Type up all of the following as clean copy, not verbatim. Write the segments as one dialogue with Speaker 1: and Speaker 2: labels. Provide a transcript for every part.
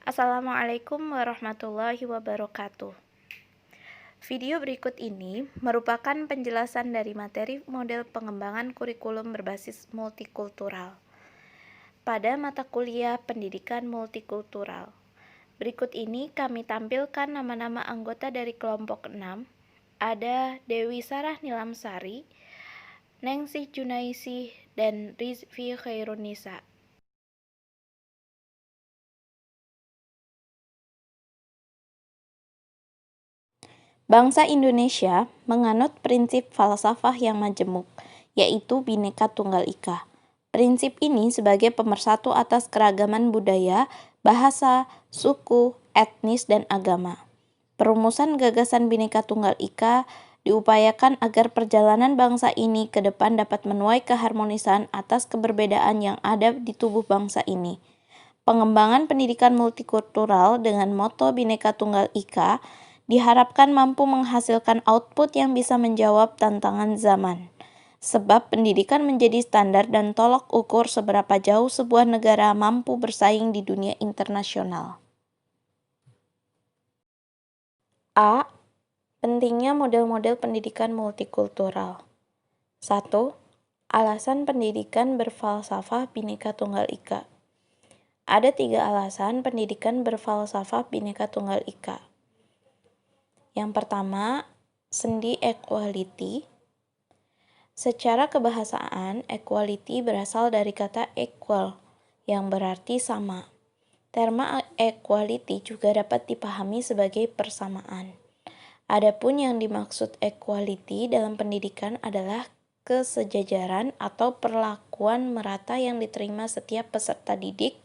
Speaker 1: Assalamualaikum warahmatullahi wabarakatuh. Video berikut ini merupakan penjelasan dari materi model pengembangan kurikulum berbasis multikultural pada mata kuliah Pendidikan Multikultural. Berikut ini kami tampilkan nama-nama anggota dari kelompok 6. Ada Dewi Sarah Nilamsari, Ningsih Junaisih, dan Rizvi Khairunisa. Bangsa Indonesia menganut prinsip falsafah yang majemuk, yaitu Bhinneka Tunggal Ika. Prinsip ini sebagai pemersatu atas keragaman budaya, bahasa, suku, etnis, dan agama. Perumusan gagasan Bhinneka Tunggal Ika diupayakan agar perjalanan bangsa ini ke depan dapat menuai keharmonisan atas keberbedaan yang ada di tubuh bangsa ini. Pengembangan pendidikan multikultural dengan moto Bhinneka Tunggal Ika diharapkan mampu menghasilkan output yang bisa menjawab tantangan zaman. Sebab pendidikan menjadi standar dan tolok ukur seberapa jauh sebuah negara mampu bersaing di dunia internasional. A. Pentingnya model-model pendidikan multikultural. 1. Alasan pendidikan berfalsafah Bhinneka Tunggal Ika. Ada 3 alasan pendidikan berfalsafah Bhinneka Tunggal Ika. Yang pertama, sendi equality. Secara kebahasaan, equality berasal dari kata equal, yang berarti sama. Terma equality juga dapat dipahami sebagai persamaan. Adapun yang dimaksud equality dalam pendidikan adalah kesejajaran atau perlakuan merata yang diterima setiap peserta didik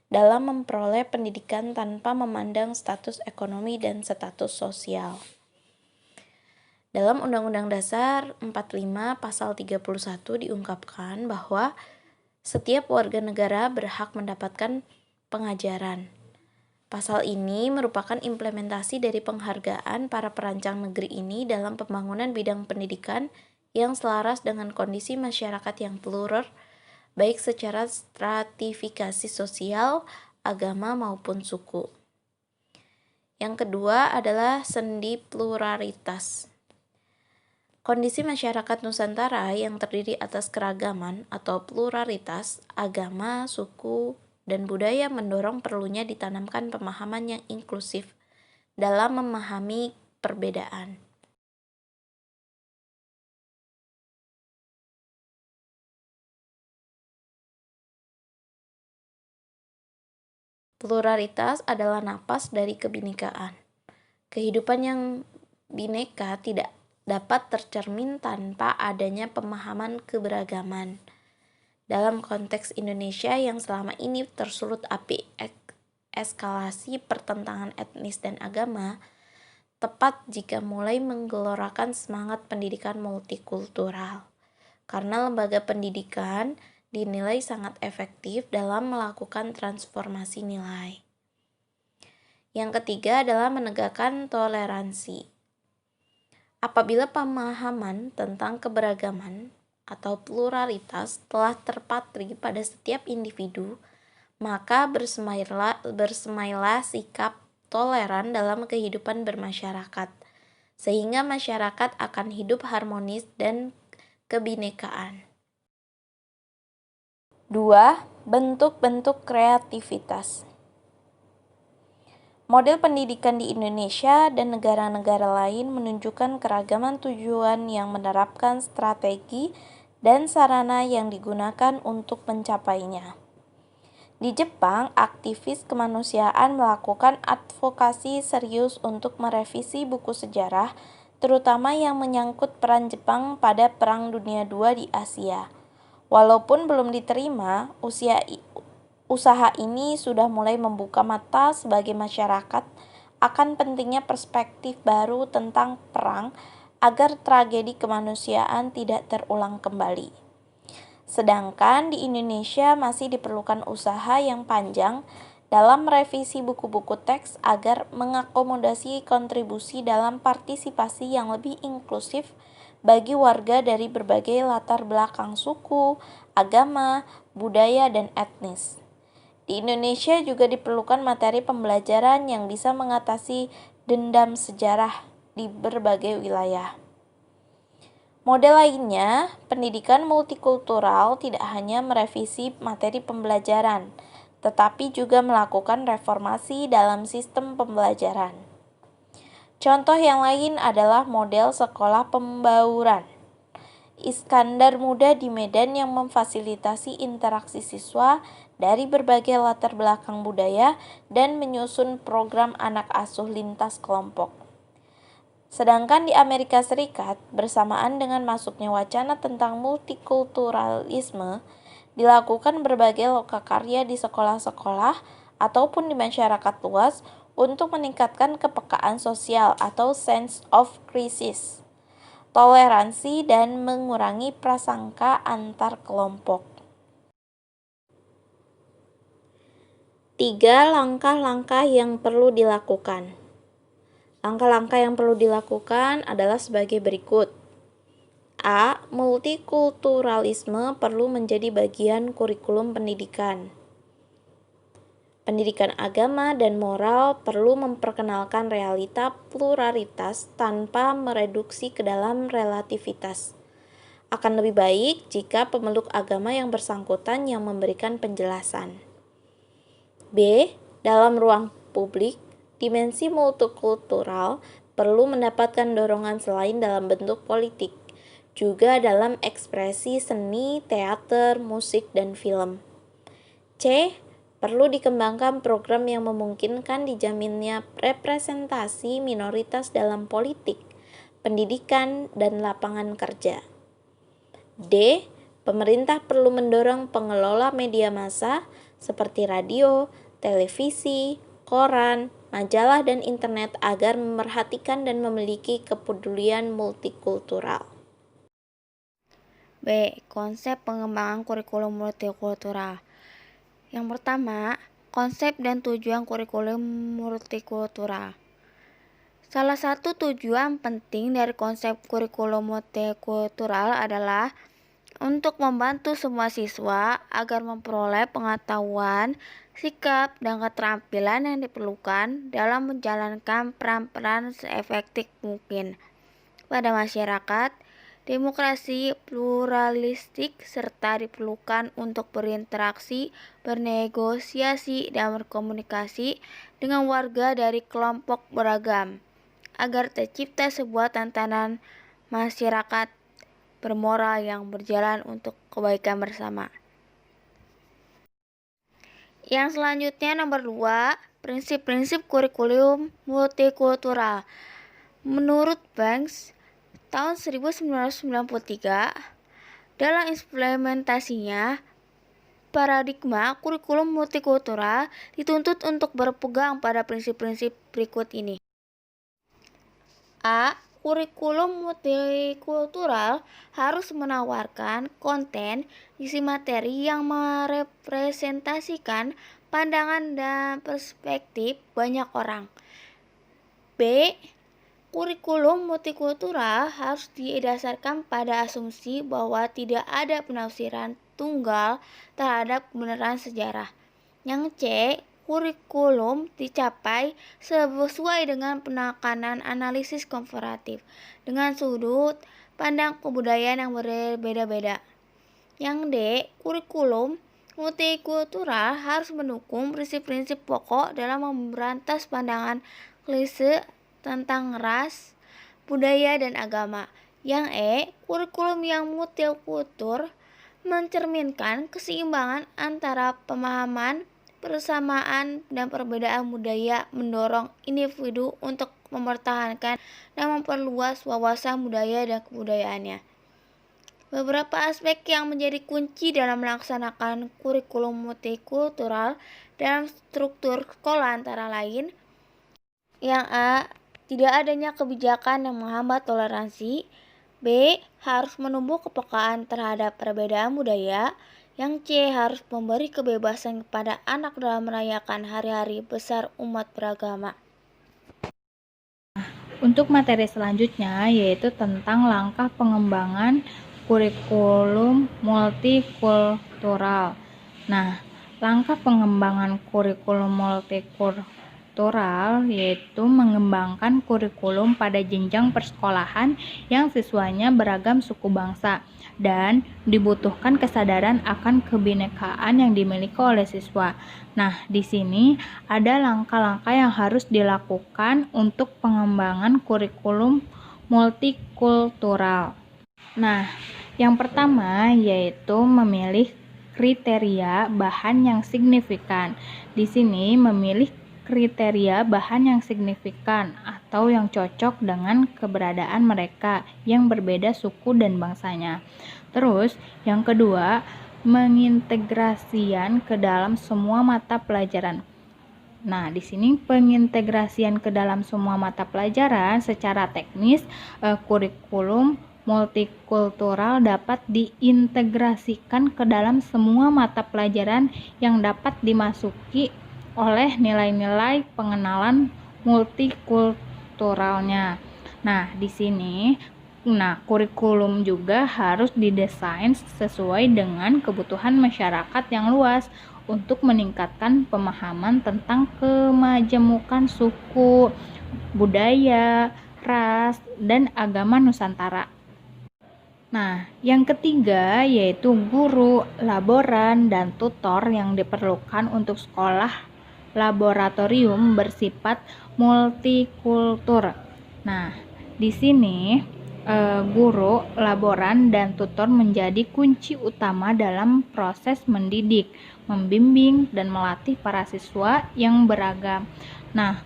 Speaker 1: dalam memperoleh pendidikan tanpa memandang status ekonomi dan status sosial. Dalam Undang-Undang Dasar 45 Pasal 31 diungkapkan bahwa setiap warga negara berhak mendapatkan pengajaran. Pasal ini merupakan implementasi dari penghargaan para perancang negeri ini dalam pembangunan bidang pendidikan yang selaras dengan kondisi masyarakat yang plural, baik secara stratifikasi sosial, agama, maupun suku. Yang kedua adalah sendi pluralitas. Kondisi masyarakat Nusantara yang terdiri atas keragaman atau pluralitas, agama, suku, dan budaya mendorong perlunya ditanamkan pemahaman yang inklusif dalam memahami perbedaan. Pluralitas adalah napas dari kebinekaan. Kehidupan yang bineka tidak dapat tercermin tanpa adanya pemahaman keberagaman. Dalam konteks Indonesia yang selama ini tersulut api eskalasi pertentangan etnis dan agama, tepat jika mulai menggelorakan semangat pendidikan multikultural. Karena lembaga pendidikan dinilai sangat efektif dalam melakukan transformasi nilai. Yang ketiga adalah menegakkan toleransi. Apabila pemahaman tentang keberagaman atau pluralitas telah terpatri pada setiap individu, maka bersemailah sikap toleran dalam kehidupan bermasyarakat, sehingga masyarakat akan hidup harmonis dan kebinekaan. 2. Bentuk-bentuk kreativitas. Model pendidikan di Indonesia dan negara-negara lain menunjukkan keragaman tujuan yang menerapkan strategi dan sarana yang digunakan untuk mencapainya. Di Jepang, aktivis kemanusiaan melakukan advokasi serius untuk merevisi buku sejarah, terutama yang menyangkut peran Jepang pada Perang Dunia II di Asia. Walaupun belum diterima, usaha ini sudah mulai membuka mata sebagai masyarakat akan pentingnya perspektif baru tentang perang agar tragedi kemanusiaan tidak terulang kembali. Sedangkan di Indonesia masih diperlukan usaha yang panjang dalam merevisi buku-buku teks agar mengakomodasi kontribusi dalam partisipasi yang lebih inklusif bagi warga dari berbagai latar belakang suku, agama, budaya, dan etnis. Di Indonesia juga diperlukan materi pembelajaran yang bisa mengatasi dendam sejarah di berbagai wilayah. Model lainnya, pendidikan multikultural tidak hanya merevisi materi pembelajaran, tetapi juga melakukan reformasi dalam sistem pembelajaran. Contoh yang lain adalah model sekolah pembauran Iskandar Muda di Medan yang memfasilitasi interaksi siswa dari berbagai latar belakang budaya dan menyusun program anak asuh lintas kelompok. Sedangkan di Amerika Serikat, bersamaan dengan masuknya wacana tentang multikulturalisme, dilakukan berbagai lokakarya di sekolah-sekolah ataupun di masyarakat luas untuk meningkatkan kepekaan sosial atau sense of crisis, toleransi, dan mengurangi prasangka antar kelompok. 3. Langkah-langkah yang perlu dilakukan. Langkah-langkah yang perlu dilakukan adalah sebagai berikut. A. Multikulturalisme perlu menjadi bagian kurikulum pendidikan. Pendidikan agama dan moral perlu memperkenalkan realita pluralitas tanpa mereduksi ke dalam relativitas. Akan lebih baik jika pemeluk agama yang bersangkutan yang memberikan penjelasan. B. Dalam ruang publik, dimensi multikultural perlu mendapatkan dorongan selain dalam bentuk politik, juga dalam ekspresi seni, teater, musik, dan film. C. Perlu dikembangkan program yang memungkinkan dijaminnya representasi minoritas dalam politik, pendidikan, dan lapangan kerja. D. Pemerintah perlu mendorong pengelola media massa seperti radio, televisi, koran, majalah, dan internet agar memerhatikan dan memiliki kepedulian multikultural.
Speaker 2: B. Konsep pengembangan kurikulum multikultural. Yang pertama, konsep dan tujuan kurikulum multikultural. Salah satu tujuan penting dari konsep kurikulum multikultural adalah untuk membantu semua siswa agar memperoleh pengetahuan, sikap, dan keterampilan yang diperlukan dalam menjalankan peran-peran seefektif mungkin pada masyarakat demokrasi pluralistik serta diperlukan untuk berinteraksi, bernegosiasi, dan berkomunikasi dengan warga dari kelompok beragam, agar tercipta sebuah tatanan masyarakat bermoral yang berjalan untuk kebaikan bersama. Yang selanjutnya nomor 2, prinsip-prinsip kurikulum multikultural. Menurut Banks, tahun 1993, dalam implementasinya, paradigma kurikulum multikultural dituntut untuk berpegang pada prinsip-prinsip berikut ini. A. Kurikulum multikultural harus menawarkan konten isi materi yang merepresentasikan pandangan dan perspektif banyak orang. B. Kurikulum multikultural harus didasarkan pada asumsi bahwa tidak ada penafsiran tunggal terhadap kebenaran sejarah. Yang C. Kurikulum dicapai sesuai dengan penekanan analisis komparatif dengan sudut pandang kebudayaan yang berbeda-beda. Yang D. Kurikulum multikultural harus mendukung prinsip-prinsip pokok dalam memberantas pandangan klise tentang ras, budaya, dan agama. Yang E. Kurikulum yang multikultur mencerminkan keseimbangan antara pemahaman, persamaan, dan perbedaan budaya, mendorong individu untuk mempertahankan dan memperluas wawasan budaya dan kebudayaannya. Beberapa aspek yang menjadi kunci dalam melaksanakan kurikulum multikultural dalam struktur sekolah antara lain: yang A. Tidak adanya kebijakan yang menghambat toleransi. B. Harus menumbuh kepekaan terhadap perbedaan budaya. Yang C. Harus memberi kebebasan kepada anak dalam merayakan hari-hari besar umat beragama.
Speaker 3: Untuk materi selanjutnya yaitu tentang langkah pengembangan kurikulum multikultural. Nah, Langkah pengembangan kurikulum multikultural yaitu mengembangkan kurikulum pada jenjang persekolahan yang siswanya beragam suku bangsa dan dibutuhkan kesadaran akan kebinekaan yang dimiliki oleh siswa. Nah, di sini ada langkah-langkah yang harus dilakukan untuk pengembangan kurikulum multikultural. Nah, yang pertama yaitu memilih kriteria bahan yang signifikan. Di sini memilih kriteria bahan yang signifikan atau yang cocok dengan keberadaan mereka yang berbeda suku dan bangsanya. Terus, yang kedua, mengintegrasian ke dalam semua mata pelajaran. Nah, di sini pengintegrasian ke dalam semua mata pelajaran secara teknis kurikulum multikultural dapat diintegrasikan ke dalam semua mata pelajaran yang dapat dimasuki oleh nilai-nilai pengenalan multikulturalnya. Nah, di sini kurikulum juga harus didesain sesuai dengan kebutuhan masyarakat yang luas untuk meningkatkan pemahaman tentang kemajemukan suku, budaya, ras, dan agama Nusantara. Nah, yang ketiga yaitu guru, laboran, dan tutor yang diperlukan untuk sekolah laboratorium bersifat multikultur. Nah, di sini guru, laboran, dan tutor menjadi kunci utama dalam proses mendidik, membimbing, dan melatih para siswa yang beragam. Nah,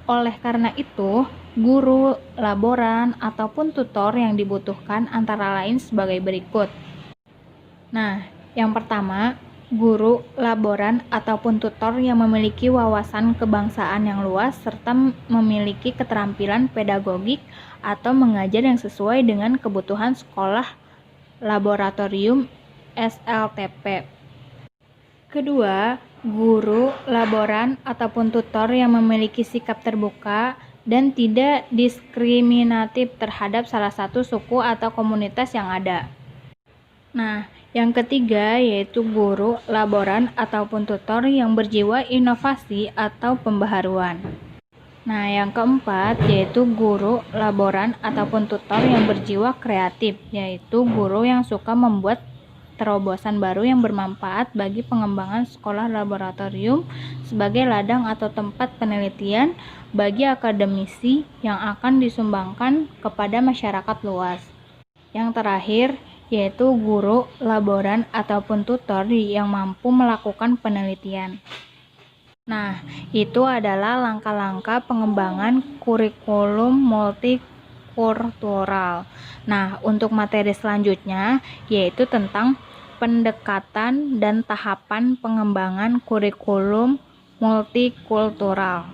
Speaker 3: oleh karena itu, guru, laboran, ataupun tutor yang dibutuhkan antara lain sebagai berikut. Nah, yang pertama, guru, laboran, ataupun tutor yang memiliki wawasan kebangsaan yang luas serta memiliki keterampilan pedagogik atau mengajar yang sesuai dengan kebutuhan sekolah laboratorium SLTP. Kedua, guru, laboran, ataupun tutor yang memiliki sikap terbuka dan tidak diskriminatif terhadap salah satu suku atau komunitas yang ada. Nah, yang ketiga yaitu guru, laboran, ataupun tutor yang berjiwa inovasi atau pembaharuan. Nah, yang keempat yaitu guru, laboran, ataupun tutor yang berjiwa kreatif, yaitu guru yang suka membuat terobosan baru yang bermanfaat bagi pengembangan sekolah laboratorium sebagai ladang atau tempat penelitian bagi akademisi yang akan disumbangkan kepada masyarakat luas. Yang terakhir yaitu guru, laboran, ataupun tutor yang mampu melakukan penelitian. Nah, itu adalah langkah-langkah pengembangan kurikulum multikultural. Nah, untuk materi selanjutnya yaitu tentang pendekatan dan tahapan pengembangan kurikulum multikultural.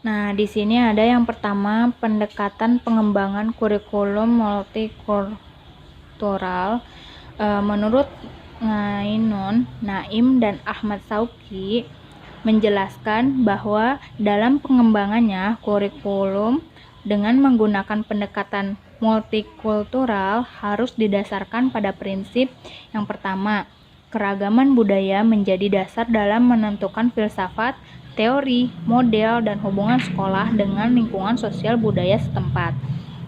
Speaker 3: Nah, di sini ada yang pertama pendekatan pengembangan kurikulum multikultural. Menurut Ngainun, Naim, dan Ahmad Sauki menjelaskan bahwa dalam pengembangannya kurikulum dengan menggunakan pendekatan multikultural harus didasarkan pada prinsip yang pertama, keragaman budaya menjadi dasar dalam menentukan filsafat, teori, model, dan hubungan sekolah dengan lingkungan sosial budaya setempat.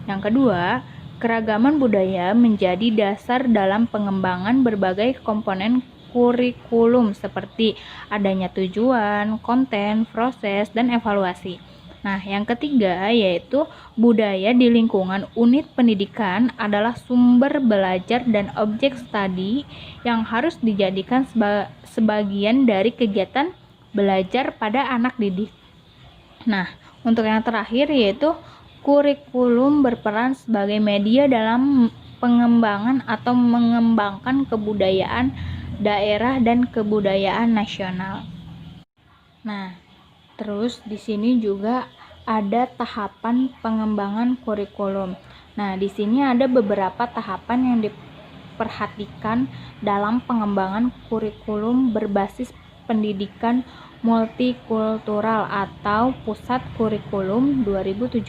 Speaker 3: Yang kedua, keragaman budaya menjadi dasar dalam pengembangan berbagai komponen kurikulum seperti adanya tujuan, konten, proses, dan evaluasi. Nah, yang ketiga yaitu budaya di lingkungan unit pendidikan adalah sumber belajar dan objek studi yang harus dijadikan sebagian dari kegiatan belajar pada anak didik. Nah, untuk yang terakhir yaitu kurikulum berperan sebagai media dalam pengembangan atau mengembangkan kebudayaan daerah dan kebudayaan nasional. Nah, terus di sini juga ada tahapan pengembangan kurikulum. Nah, di sini ada beberapa tahapan yang diperhatikan dalam pengembangan kurikulum berbasis pendidikan multikultural atau Pusat Kurikulum 2017,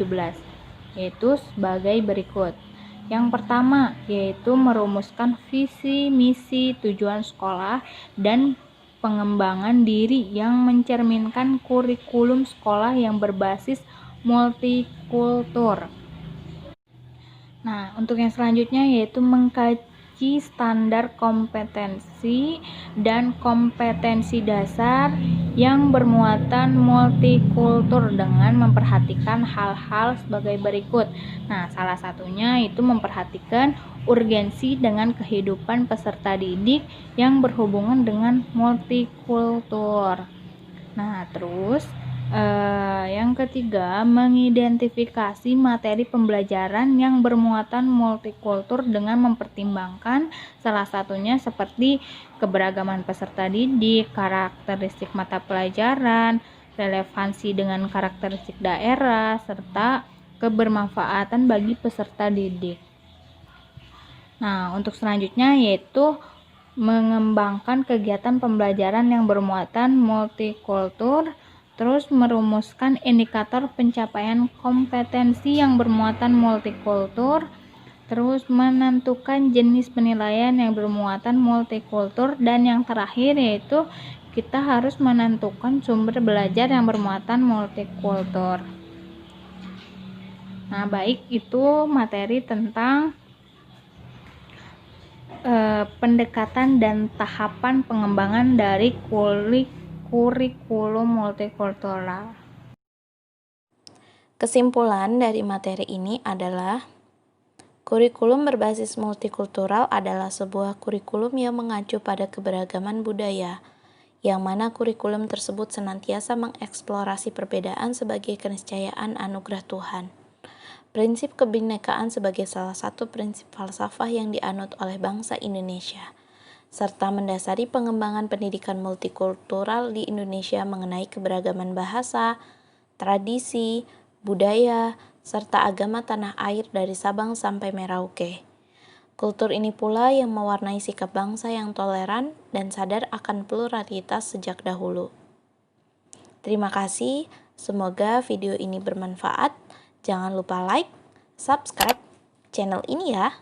Speaker 3: yaitu sebagai berikut. Yang pertama yaitu merumuskan visi, misi, tujuan sekolah, dan pengembangan diri yang mencerminkan kurikulum sekolah yang berbasis multikultur. Nah, untuk yang selanjutnya yaitu mengkaji standar kompetensi dan kompetensi dasar yang bermuatan multikultur dengan memperhatikan hal-hal sebagai berikut. Nah, salah satunya itu memperhatikan urgensi dengan kehidupan peserta didik yang berhubungan dengan multikultur. Nah, terus yang ketiga, mengidentifikasi materi pembelajaran yang bermuatan multikultur dengan mempertimbangkan salah satunya seperti keberagaman peserta didik, karakteristik mata pelajaran, relevansi dengan karakteristik daerah, serta kebermanfaatan bagi peserta didik. Nah, untuk selanjutnya yaitu mengembangkan kegiatan pembelajaran yang bermuatan multikultur, terus merumuskan indikator pencapaian kompetensi yang bermuatan multikultur, terus menentukan jenis penilaian yang bermuatan multikultur, dan yang terakhir yaitu kita harus menentukan sumber belajar yang bermuatan multikultur. Nah, baik itu materi tentang pendekatan dan tahapan pengembangan dari kurikulum multikultural.
Speaker 1: Kesimpulan dari materi ini adalah kurikulum berbasis multikultural adalah sebuah kurikulum yang mengacu pada keberagaman budaya, yang mana kurikulum tersebut senantiasa mengeksplorasi perbedaan sebagai keniscayaan anugerah Tuhan. Prinsip kebinekaan sebagai salah satu prinsip falsafah yang dianut oleh bangsa Indonesia, serta mendasari pengembangan pendidikan multikultural di Indonesia mengenai keberagaman bahasa, tradisi, budaya, serta agama tanah air dari Sabang sampai Merauke. Kultur ini pula yang mewarnai sikap bangsa yang toleran dan sadar akan pluralitas sejak dahulu. Terima kasih, semoga video ini bermanfaat. Jangan lupa like, subscribe channel ini ya.